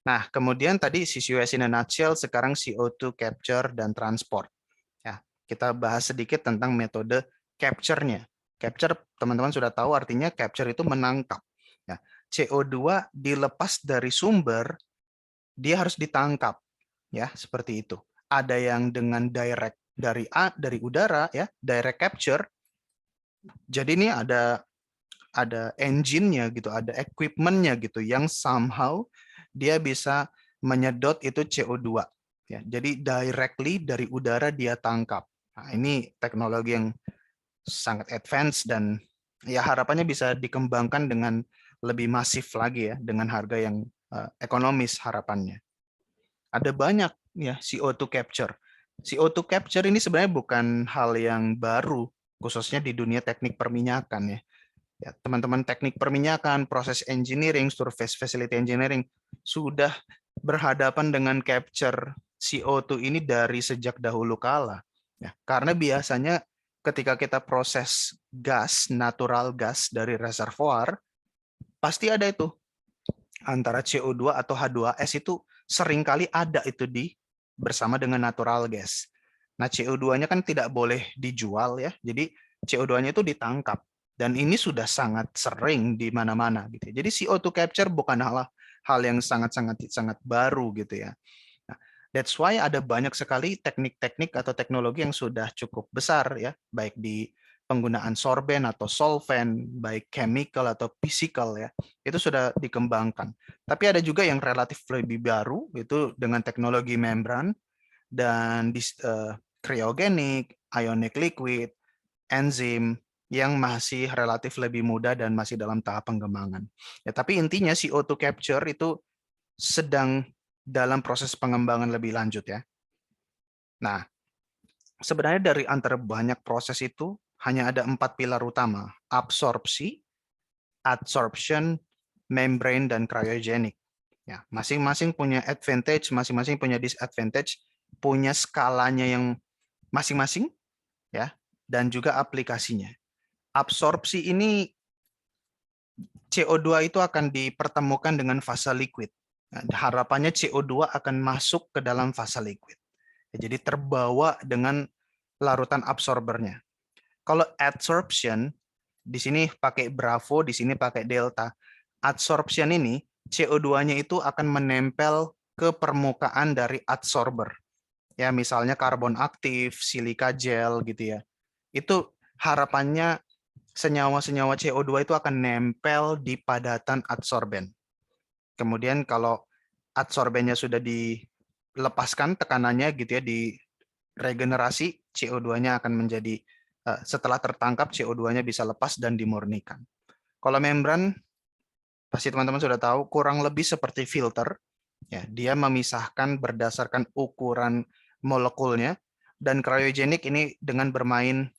Nah, kemudian tadi CCUS in a nutshell, sekarang CO2 capture dan transport. Ya, kita bahas sedikit tentang metode capture-nya. Capture, teman-teman sudah tahu artinya capture itu menangkap. Ya, CO2 dilepas dari sumber, dia harus ditangkap. Ya, seperti itu. Ada yang dengan direct dari udara, ya, direct capture. Jadi ini ada engine-nya gitu, ada equipment-nya gitu yang somehow dia bisa menyedot itu CO2. Ya, jadi directly dari udara dia tangkap. Nah, ini teknologi yang sangat advance dan ya harapannya bisa dikembangkan dengan lebih masif lagi ya dengan harga yang ekonomis harapannya. Ada banyak ya CO2 capture. CO2 capture ini sebenarnya bukan hal yang baru khususnya di dunia teknik perminyakan ya. Ya, teman-teman teknik perminyakan, proses engineering, surface facility engineering sudah berhadapan dengan capture CO2 ini dari sejak dahulu kala. Ya, karena biasanya ketika kita proses gas, natural gas dari reservoir, pasti ada itu antara CO2 atau H2S itu seringkali ada itu di bersama dengan natural gas. Nah, CO2-nya kan tidak boleh dijual ya. Jadi CO2-nya itu ditangkap dan ini sudah sangat sering di mana-mana gitu. Jadi CO2 capture bukan hal yang sangat baru gitu ya. Nah, that's why ada banyak sekali teknik-teknik atau teknologi yang sudah cukup besar ya, baik di penggunaan sorben atau solvent, baik chemical atau physical ya, itu sudah dikembangkan. Tapi ada juga yang relatif lebih baru, itu dengan teknologi membran dan cryogenic, ionic liquid, enzim yang masih relatif lebih muda dan masih dalam tahap pengembangan. Ya, tapi intinya CO2 capture itu sedang dalam proses pengembangan lebih lanjut ya. Nah, sebenarnya dari antara banyak proses itu hanya ada 4 pilar utama: absorpsi, adsorption, membrane, dan cryogenic. Ya, masing-masing punya advantage, masing-masing punya disadvantage, punya skalanya yang masing-masing ya, dan juga aplikasinya. Absorpsi ini CO2 itu akan dipertemukan dengan fase liquid. Nah, harapannya CO2 akan masuk ke dalam fase liquid. Jadi terbawa dengan larutan absorbernya. Kalau adsorption, di sini pakai Bravo, di sini pakai Delta. Adsorption ini CO2-nya itu akan menempel ke permukaan dari adsorber. Ya, misalnya karbon aktif, silika gel gitu ya. Itu harapannya senyawa-senyawa CO2 itu akan nempel di padatan adsorben. Kemudian kalau adsorbennya sudah dilepaskan tekanannya gitu ya, di regenerasi, CO2-nya akan menjadi setelah tertangkap CO2-nya bisa lepas dan dimurnikan. Kalau membran pasti teman-teman sudah tahu kurang lebih seperti filter ya, dia memisahkan berdasarkan ukuran molekulnya, dan cryogenik ini dengan bermain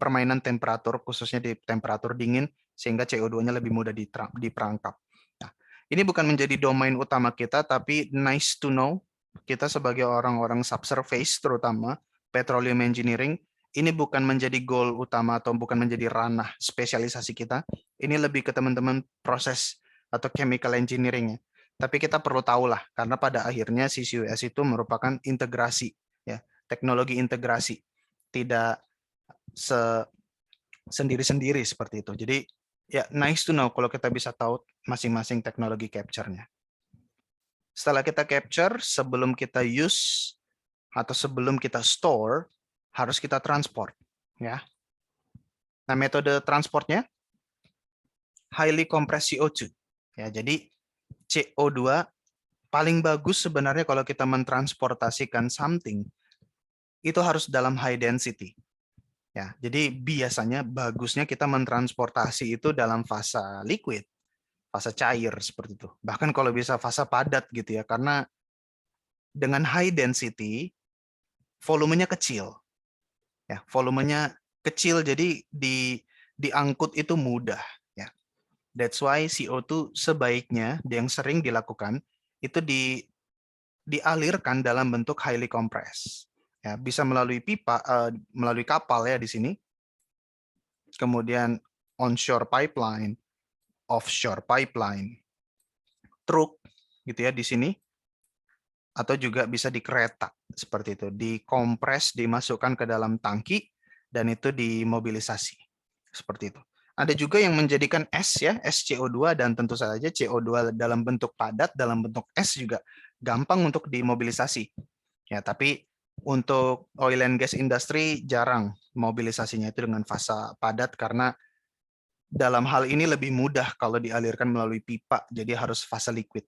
permainan temperatur khususnya di temperatur dingin sehingga CO2-nya lebih mudah diperangkap. Nah, ini bukan menjadi domain utama kita tapi nice to know kita sebagai orang-orang subsurface terutama petroleum engineering ini bukan menjadi goal utama atau bukan menjadi ranah spesialisasi kita. Ini lebih ke teman-teman proses atau chemical engineering ya. Tapi kita perlu tahu lah karena pada akhirnya CCUS itu merupakan integrasi ya, teknologi integrasi. Tidak sendiri-sendiri seperti itu. Jadi ya nice to know kalau kita bisa tahu masing-masing teknologi capture-nya. Setelah kita capture, sebelum kita use atau sebelum kita store, harus kita transport ya. Nah, metode transportnya highly compressed CO2. Ya, jadi CO2 paling bagus sebenarnya kalau kita mentransportasikan something itu harus dalam high density. Ya, jadi biasanya bagusnya kita mentransportasi itu dalam fase liquid, fase cair seperti itu. Bahkan kalau bisa fase padat gitu ya, karena dengan high density volumenya kecil. Ya, volumenya kecil jadi diangkut itu mudah ya. That's why CO2 sebaiknya yang sering dilakukan itu dialirkan dalam bentuk highly compressed. Ya, bisa melalui pipa, melalui kapal ya di sini. Kemudian onshore pipeline, offshore pipeline, truk gitu ya di sini. atau juga bisa di kereta seperti itu, dikompres, dimasukkan ke dalam tangki dan itu dimobilisasi seperti itu. Ada juga yang menjadikan es ya, es CO2 dan tentu saja CO2 dalam bentuk padat, dalam bentuk es juga gampang untuk dimobilisasi. Ya, tapi untuk oil and gas industry jarang mobilisasinya itu dengan fasa padat karena dalam hal ini lebih mudah kalau dialirkan melalui pipa, jadi harus fase liquid.